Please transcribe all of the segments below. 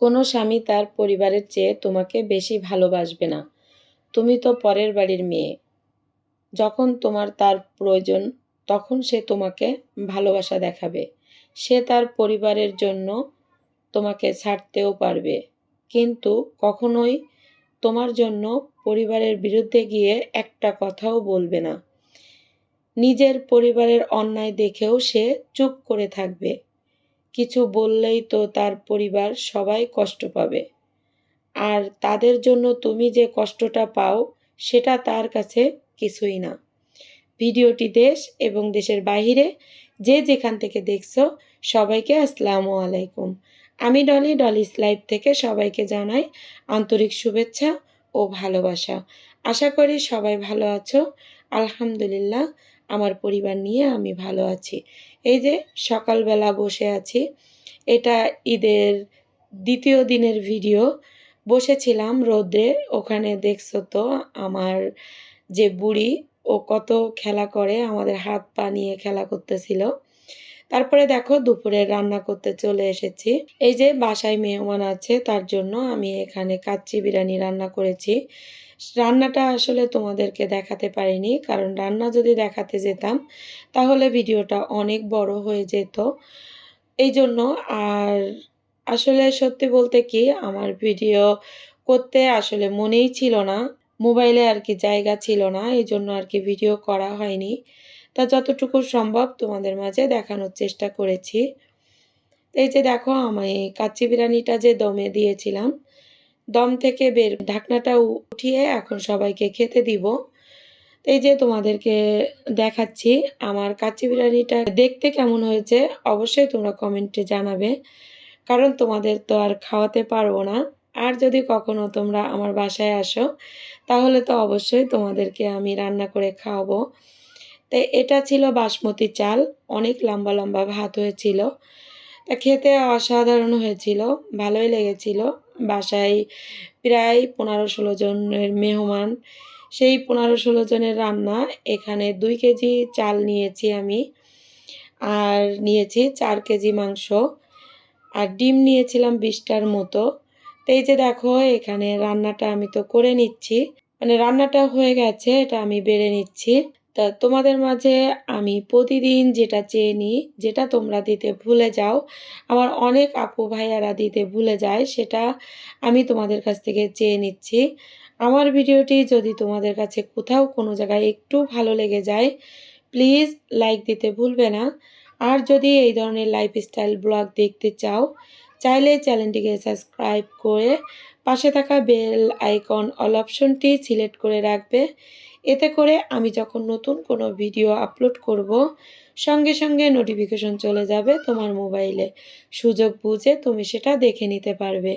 কোনো স্বামী তার পরিবারের চেয়ে তোমাকে বেশি ভালোবাসবে না। তুমি তো পরের বাড়ির মেয়ে। যখন তোমার তার প্রয়োজন তখন সে তোমাকে ভালোবাসা দেখাবে। সে তার পরিবারের জন্য তোমাকে ছাড়তেও পারবে, কিন্তু কখনোই তোমার জন্য পরিবারের বিরুদ্ধে গিয়ে একটা কথাও বলবে না। নিজের পরিবারের অন্যায় দেখেও সে চুপ করে থাকবে। কিছু বললেই তো তার পরিবার সবাই কষ্ট পাবে, আর তাদের জন্য তুমি যে কষ্টটা পাও সেটা তার কাছে কিছুই না। ভিডিওটি দেশ এবং দেশের বাইরে যে যেখান থেকে দেখছো সবাইকে আসসালামু আলাইকুম। আমি ডলিস লাইভ থেকে সবাইকে জানাই আন্তরিক শুভেচ্ছা ও ভালোবাসা। আশা করি সবাই ভালো আছো। আলহামদুলিল্লাহ, আমার পরিবার নিয়ে আমি ভালো আছি। এই যে সকালবেলা বসে আছি, এটা ঈদের দ্বিতীয় দিনের ভিডিও। বসেছিলাম রোদে, ওখানে দেখছো তো আমার যে বুড়ি, ও কত খেলা করে, আমাদের হাত পা নিয়ে খেলা করতেছিল। তারপরে দেখো দুপুরে রান্না করতে চলে এসেছি। এই যে বাসায় মেহমান আছে, তার জন্য আমি এখানে কাচ্চি বিরিয়ানি রান্না করেছি। রান্নাটা আসলে তোমাদেরকে দেখাতে পারিনি, কারণ রান্না যদি দেখাতে যেতাম তাহলে ভিডিওটা অনেক বড় হয়ে যেত। এই জন্য আর আসলে সত্যি বলতে কি, আমার ভিডিও করতে আসলে মনেই ছিল না, মোবাইলে আর কি জায়গা ছিল না, এই জন্য আর কি ভিডিও করা হয়নি। তা যতটুকু সম্ভব তোমাদের মাঝে দেখানোর চেষ্টা করেছি। এই যে দেখো, আমি কাচ্চি বিরিয়ানিটা যে দমে দিয়েছিলাম, দম থেকে বের ঢাকনাটা উঠিয়ে এখন সবাইকে খেতে দিব। এই যে তোমাদেরকে দেখাচ্ছি আমার কাচ্চি বিরিয়ানিটা দেখতে কেমন হয়েছে, অবশ্যই তোমরা কমেন্টে জানাবে, কারণ তোমাদের তো আর খাওয়াতে পারবো না। আর যদি কখনো তোমরা আমার বাসায় আসো তাহলে তো অবশ্যই তোমাদেরকে আমি রান্না করে খাওয়াবো। তো এটা ছিল বাসমতি চাল, অনেক লম্বা লম্বা ভাত হয়েছিল। তা খেতে অসাধারণ হয়েছিল, ভালোই লেগেছিল। বাসায় প্রায় 15-16 জনের মেহমান, সেই 15-16 জনের রান্না। এখানে 2 কেজি চাল নিয়েছি আমি, আর নিয়েছি 4 কেজি মাংস, আর ডিম নিয়েছিলাম 20টার মতো। তো এই যে দেখো, এখানে রান্নাটা আমি তো করে নিচ্ছি, মানে রান্নাটা হয়ে গেছে, এটা আমি বেড়ে নিচ্ছি। তা তোমাদের মাঝে আমি প্রতিদিন যেটা চেয়ে নিই, যেটা তোমরা দিতে ভুলে যাও, আমার অনেক আপু ভাইয়ারা দিতে ভুলে যায়, সেটা আমি তোমাদের কাছ থেকে চেয়ে নিচ্ছি। আমার ভিডিওটি যদি তোমাদের কাছে কোথাও কোনো জায়গায় একটু ভালো লেগে যায়, প্লিজ লাইক দিতে ভুলবে না। আর যদি এই ধরনের লাইফস্টাইল ব্লগ দেখতে চাও, চাইলে চ্যানেলটিকে সাবস্ক্রাইব করে পাশে থাকা বেল আইকন অল অপশনটি সিলেক্ট করে রাখবে। এতে করে আমি যখন নতুন কোনো ভিডিও আপলোড করব, সঙ্গে সঙ্গে নোটিফিকেশন চলে যাবে তোমার মোবাইলে। সুযোগ বুঝে তুমি সেটা দেখে নিতে পারবে।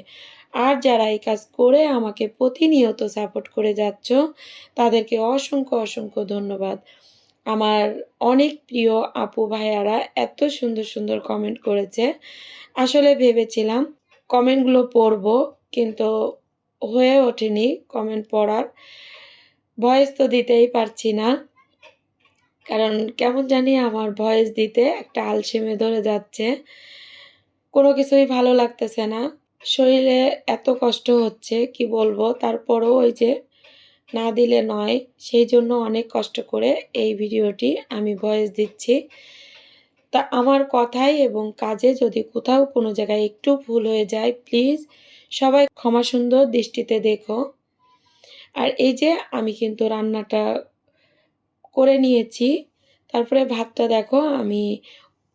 আর যারা এই কাজ করে আমাকে প্রতিনিয়ত সাপোর্ট করে যাচ্ছ, তাদেরকে অসংখ্য অসংখ্য ধন্যবাদ। আমার অনেক প্রিয় আপু ভাইয়ারা এত সুন্দর সুন্দর কমেন্ট করেছে। আসলে ভেবেছিলাম কমেন্টগুলো পড়ব, কিন্তু হয়ে ওঠেনি কমেন্ট পড়ার। ভয়েস তো দিতেই পারছি না, কারণ কেমন জানি আমার ভয়েস দিতে একটা আলসেমি ধরে যাচ্ছে, কোনো কিছুই ভালো লাগতেছে না। শরীরে এত কষ্ট হচ্ছে কি বলবো, তারপরও ওই যে না দিলে নয়, সেই জন্য অনেক কষ্ট করে এই ভিডিওটি আমি ভয়েস দিচ্ছি। তা আমার কথায় এবং কাজে যদি কোথাও কোনো জায়গায় একটু ভুল হয়ে যায়, প্লিজ সবাই ক্ষমা সুন্দর দৃষ্টিতে দেখো। আর এই যে আমি কিন্তু রান্নাটা করে নিয়েছি, তারপরে ভাতটা দেখো আমি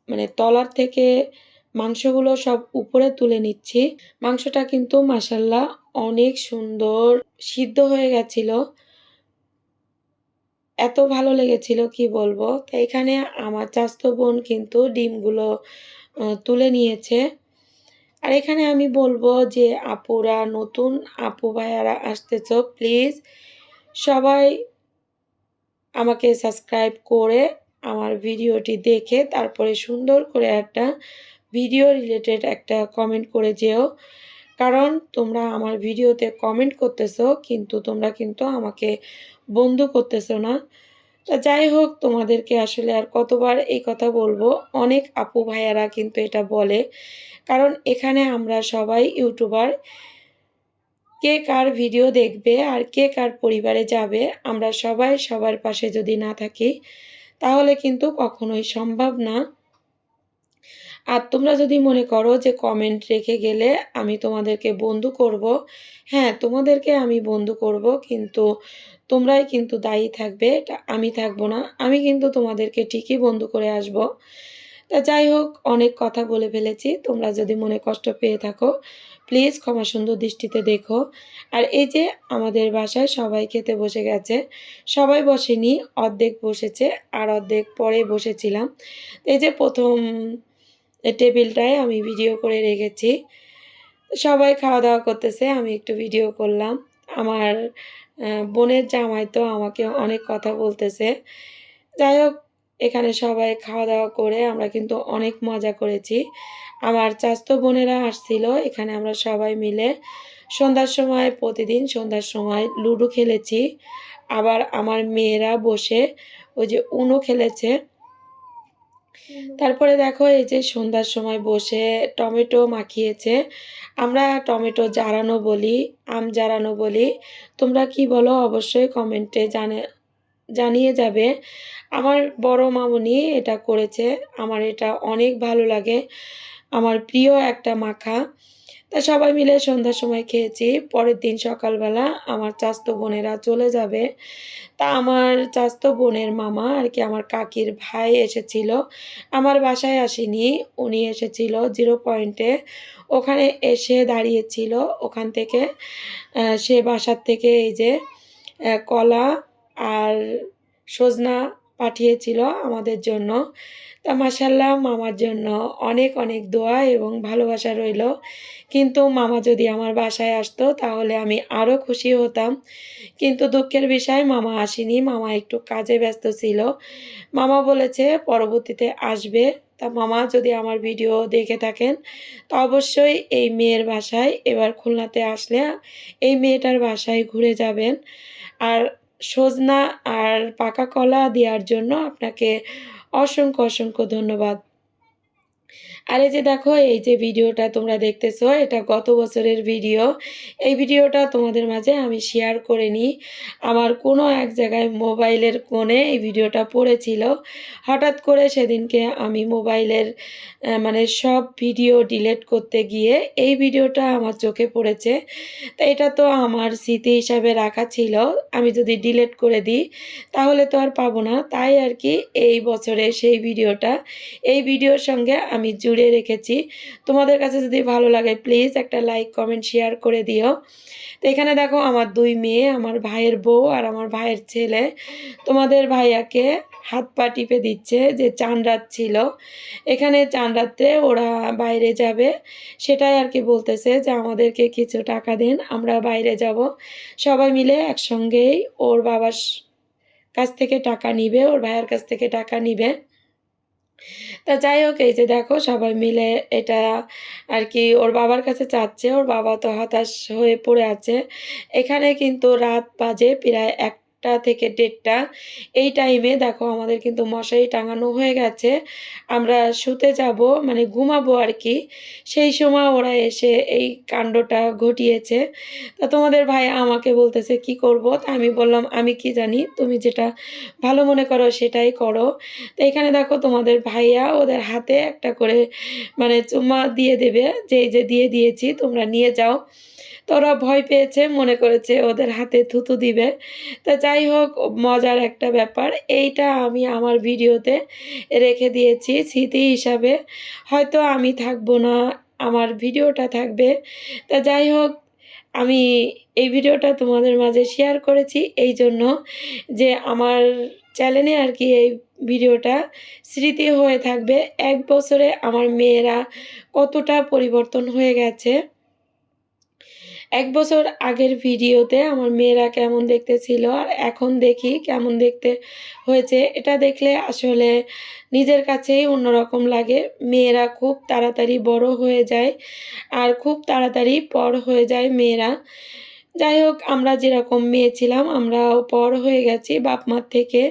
মানে তলার থেকে মাংসগুলো সব উপরে তুলে নিচ্ছি। মাংসটা কিন্তু মাশাল্লাহ অনেক সুন্দর সিদ্ধ হয়ে গেছিল, এত ভালো লেগেছিল কি বলবো। তো এখানে আমার চাচাতো বোন কিন্তু ডিমগুলো তুলে নিয়েছে। আর এখানে আমি বলবো যে আপুরা, নতুন আপু ভাইয়ারা আসতেছো, প্লিজ সবাই আমাকে সাবস্ক্রাইব করে আমার ভিডিওটি দেখে তারপরে সুন্দর করে একটা ভিডিও রিলেটেড একটা কমেন্ট করে যেও। কারণ তোমরা আমার ভিডিওতে কমেন্ট করতেছো, কিন্তু তোমরা কিন্তু আমাকে বন্ধু করতেছো না। তা যাই হোক, তোমাদেরকে আসলে আর কতবার এই কথা বলবো। অনেক আপু ভাইয়ারা কিন্তু এটা বলে, কারণ এখানে আমরা সবাই ইউটিউবার। কে কার ভিডিও দেখবে আর কে কার পরিবারে যাবে, আমরা সবাই সবার পাশে যদি না থাকি তাহলে কিন্তু কখনোই সম্ভব না। আর তোমরা যদি মনে করো যে কমেন্ট রেখে গেলে আমি তোমাদেরকে বন্ধু করব, হ্যাঁ তোমাদেরকে আমি বন্ধু করব, কিন্তু তোমরাই কিন্তু দায়ী থাকবে, এটা আমি থাকবো না। আমি কিন্তু তোমাদেরকে ঠিকই বন্ধু করে আসব। তা যাই হোক, অনেক কথা বলে ফেলেছি। তোমরা যদি মনে কষ্ট পেয়ে থাকো প্লিজ ক্ষমা সুন্দর দৃষ্টিতে দেখো। আর এই যে আমাদের বাসায় সবাই খেতে বসে গেছে। সবাই বসেনি, অর্ধেক বসেছে আর অর্ধেক পরে বসেছিলাম। এই যে প্রথম টেবিলটায় আমি ভিডিও করে রেখেছি। সবাই খাওয়া দাওয়া করতেছে, আমি একটু ভিডিও করলাম। আমার বোনের জামাই তো আমাকে অনেক কথা বলতেছে। যাই হোক, এখানে সবাই খাওয়া দাওয়া করে আমরা কিন্তু অনেক মজা করেছি। আমার চাচাতো বোনেরা আসছিল, এখানে আমরা সবাই মিলে সন্ধ্যার সময়, প্রতিদিন সন্ধ্যার সময় লুডো খেলেছি। আবার আমার মেয়েরা বসে ওই যে উনো খেলেছে। তারপরে দেখো এই যে সন্ধ্যার সময় বসে টমেটো মাখিয়েছে। আমরা টমেটো জারানো বলি, আম জারানো বলি। তোমরা কি বলো অবশ্যই কমেন্টে জানিয়ে যাবে। আমার বড় মামুনি এটা করেছে, আমার এটা অনেক ভালো লাগে, আমার প্রিয় একটা মাখা। তা সবাই মিলে সন্ধ্যার সময় খেয়েছি। পরের দিন সকালবেলা আমার চাচাতো বোনেরা চলে যাবে। তা আমার চাচাতো বোনের মামা আর কি, আমার কাকির ভাই এসেছিল, আমার বাসায় আসেনি। উনি এসেছিল জিরো পয়েন্টে, ওখানে এসে দাঁড়িয়েছিল। ওখান থেকে সে বাসার থেকে এই যে কলা আর সজনা পাঠিয়েছিল আমাদের জন্য। তা মাশাল্লাহ, মামার জন্য অনেক অনেক দোয়া এবং ভালোবাসা রইল। কিন্তু মামা যদি আমার বাসায় আসতো তাহলে আমি আরও খুশি হতাম। কিন্তু দুঃখের বিষয় মামা আসেনি, মামা একটু কাজে ব্যস্ত ছিল। মামা বলেছে পরবর্তীতে আসবে। তা মামা যদি আমার ভিডিও দেখে থাকেন তো অবশ্যই এই মেয়ের বাসায় এবার খুলনাতে আসলে এই মেয়েটার বাসায় ঘুরে যাবেন। আর সজনা আর পাকা কলা দেওয়ার জন্য আপনাকে অসংখ্য অসংখ্য ধন্যবাদ। আর এই যে দেখো, এই যে ভিডিওটা তোমরা দেখতেছো এটা গত বছরের ভিডিও। এই ভিডিওটা তোমাদের মাঝে আমি শেয়ার করে নিই। আমার কোনো এক জায়গায় মোবাইলের কোণে এই ভিডিওটা পড়েছিল। হঠাৎ করে সেদিনকে আমি মোবাইলের মানে সব ভিডিও ডিলিট করতে গিয়ে এই ভিডিওটা আমার চোখে পড়েছে। তো এটা তো আমার স্মৃতি হিসাবে রাখা ছিল, আমি যদি ডিলিট করে দিই তাহলে তো আর পাবো না। তাই আর কি এই বছরে সেই ভিডিওটা এই ভিডিওর সঙ্গে আমি জুড়ে রেখেছি। তোমাদের কাছে যদি ভালো লাগে প্লিজ একটা লাইক কমেন্ট শেয়ার করে দিও। তো এখানে দেখো আমার দুই মেয়ে, আমার ভাইয়ের বউ আর আমার ভাইয়ের ছেলে তোমাদের ভাইয়াকে হাত পা টিপে দিচ্ছে, যে চান রাত ছিল এখানে, চান রাত্রে ওরা বাইরে যাবে, সেটাই আর কি বলতেছে যে আমাদেরকে কিছু টাকা দিন, আমরা বাইরে যাব। সবাই মিলে একসঙ্গেই ওর বাবার কাছ থেকে টাকা নিবে, ওর ভাইয়ের কাছ থেকে টাকা নিবে। তা যাই হোক, এই যে দেখো সবাই মিলে এটা আর কি ওর বাবার কাছে চাচ্ছে, ওর বাবা তো হতাশ হয়ে পড়ে আছে। এখানে কিন্তু রাত বাজে প্রায় 1টা থেকে 1:30। এই টাইমে দেখো আমাদের কিন্তু মশারি টাঙানো হয়ে গেছে, আমরা শুতে যাব মানে ঘুমাবো আর কি। সেই সময় ওরা এসে এই কাণ্ডটা ঘটিয়েছে। তা তোমাদের ভাই আমাকে বলতেছে কি করব, তা আমি বললাম আমি কি জানি, তুমি যেটা ভালো মনে করো সেটাই করো। তো এখানে দেখো তোমাদের ভাইয়া ওদের হাতে একটা করে মানে চুমা দিয়ে দেবে, যে এই যে দিয়ে দিয়েছি তোমরা নিয়ে যাও। তো ওরা ভয় পেয়েছে, মনে করেছে ওদের হাতে থুতু দিবে। তা যাই হোক, মজার একটা ব্যাপার, এইটা আমি আমার ভিডিওতে রেখে দিয়েছি স্মৃতি হিসাবে। হয়তো আমি থাকবো না, আমার ভিডিওটা থাকবে। তা যাই হোক, আমি এই ভিডিওটা তোমাদের মাঝে শেয়ার করেছি এই জন্য যে আমার চ্যানেলে আর কি এই ভিডিওটা স্মৃতি হয়ে থাকবে। 1 বছরে আমার মেয়েরা কতটা পরিবর্তন হয়ে গেছে। 1 বছর আগের ভিডিওতে আমার মেয়েরা কেমন দেখতে ছিল আর এখন দেখি কেমন দেখতে হয়েছে, এটা দেখলে আসলে নিজের কাছেই অন্যরকম লাগে। মেয়েরা খুব তাড়াতাড়ি বড় হয়ে যায় আর খুব তাড়াতাড়ি পর হয়ে যায় মেয়েরা। যাই হোক, আমরা যেরকম মেয়ে ছিলাম আমরাও পর হয়ে গেছি বাপ-মার থেকে।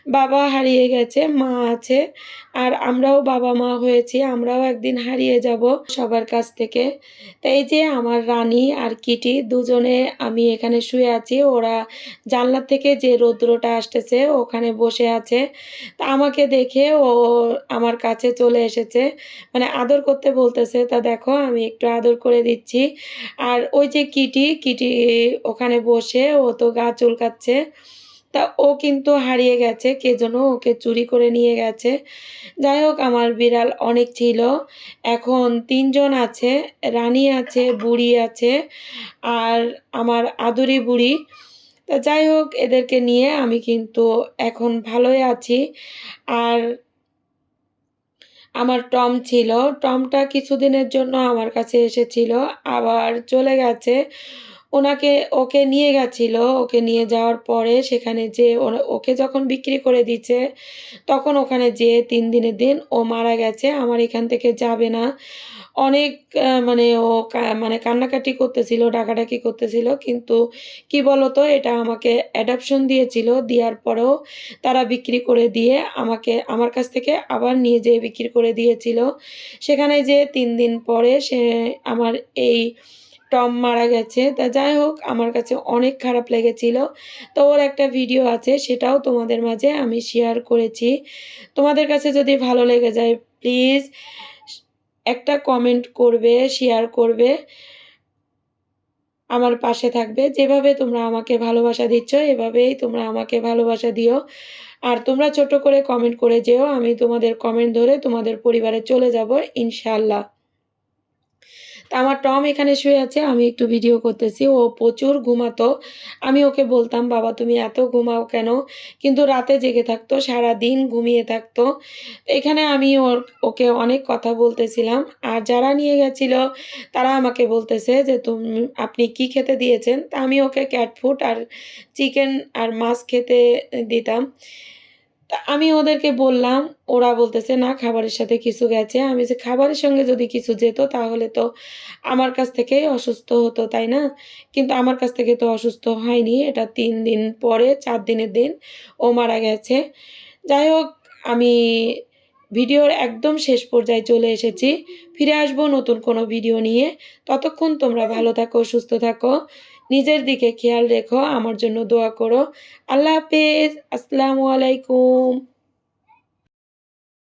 বাবা হারিয়ে গেছে, মা আছে। আর আমরাও বাবা-মা হয়েছি। আমরাও একদিন হারিয়ে যাব সবার কাছ থেকে। তো এই যে আমার রানী আর কিটি দুজনে আমি এখানে শুয়ে আছি। ওরা জানলা থেকে যে রৌদ্রটা আসতেছে ওখানে বসে আছে। তা আমাকে দেখে ও আমার কাছে চলে এসেছে। মানে আদর করতে বলতেছে। তা দেখো আমি একটু আদর করে দিচ্ছি। আর ওই যে কিটি ওখানে বসে ও তো গা চুলকাচ্ছে। তা ও কিন্তু হারিয়ে গেছে। কে যেন ওকে চুরি করে নিয়ে গেছে। যাই হোক আমার বিড়াল অনেক ছিল। এখন ৩ জন আছে। রানী আছে, বুড়ি আছে আর আমার আদুরি বুড়ি। তা যাই হোক এদেরকে নিয়ে আমি কিন্তু এখন ভালোই আছি। আর আমার টম ছিল। টমটা কিছুদিনের জন্য আমার কাছে এসেছিল, আবার চলে গেছে। ওকে নিয়ে গেছিল। ওকে নিয়ে যাওয়ার পরে সেখানে যেয়ে ওকে যখন বিক্রি করে দিচ্ছে, তখন ওখানে যেয়ে ৩ দিনের দিন ও মারা গেছে। আমার এখান থেকে যাবে না। অনেক মানে ও মানে কান্নাকাটি করতেছিল, ডাকাডাকি করতেছিল। কিন্তু কি বলতো এটা আমাকে অ্যাডপশন দিয়েছিল। দেওয়ার পরেও তারা বিক্রি করে দিয়ে আমার কাছ থেকে আবার নিয়ে যেয়ে বিক্রি করে দিয়েছিল। সেখানে যেয়ে ৩ দিন পরে আমার এই টম মারা গেছে। তা যাই হোক আমার কাছে অনেক খারাপ লেগেছিল। তো ওর একটা ভিডিও আছে সেটাও তোমাদের মাঝে আমি শেয়ার করেছি। তোমাদের কাছে যদি ভালো লেগে যায় প্লিজ একটা কমেন্ট করবে, শেয়ার করবে। আমার পাশে থাকবে। যেভাবে তোমরা আমাকে ভালোবাসা দিচ্ছ এভাবেই তোমরা আমাকে ভালোবাসা দিও। আর তোমরা ছোট করে কমেন্ট করে যেও। আমি তোমাদের কমেন্ট ধরে তোমাদের পরিবারে চলে যাব ইনশাআল্লাহ। তা আমার টম এখানে শুয়ে আছে, আমি একটু ভিডিও করতেছি। ও প্রচুর ঘুমাতো। আমি ওকে বলতাম, "বাবা তুমি এত ঘুমাও কেন?" কিন্তু রাতে জেগে থাকতো, সারাদিন ঘুমিয়ে থাকতো। এখানে আমি ওকে অনেক কথা বলতেছিলাম। আর যারা নিয়ে গেছিল তারা আমাকে বলতেছে যে, আপনি কি খেতে দিয়েছেন?" তা আমি ওকে ক্যাট ফুড আর চিকেন আর মাছ খেতে দিতাম। তা আমি ওদেরকে বললাম, ওরা বলতেছে, "না খাবারের সাথে কিছু গেছে।" আমি যে, "খাবারের সঙ্গে যদি কিছু যেত তাহলে তো আমার কাছ থেকেই অসুস্থ হতো, তাই না?" কিন্তু আমার কাছ থেকে তো অসুস্থ হয়নি। এটা ৩ দিন পরে ৪ দিনের দিন ও মারা গেছে। যাই হোক আমি ভিডিওর একদম শেষ পর্যায়ে চলে এসেছি। ফিরে আসবো নতুন কোনো ভিডিও নিয়ে। ততক্ষণ তোমরা ভালো থাকো, সুস্থ থাকো। নিজের দিকে খেয়াল রেখো। আমার জন্য দোয়া করো। আল্লাহ হাফেজ। আসসালামু আলাইকুম।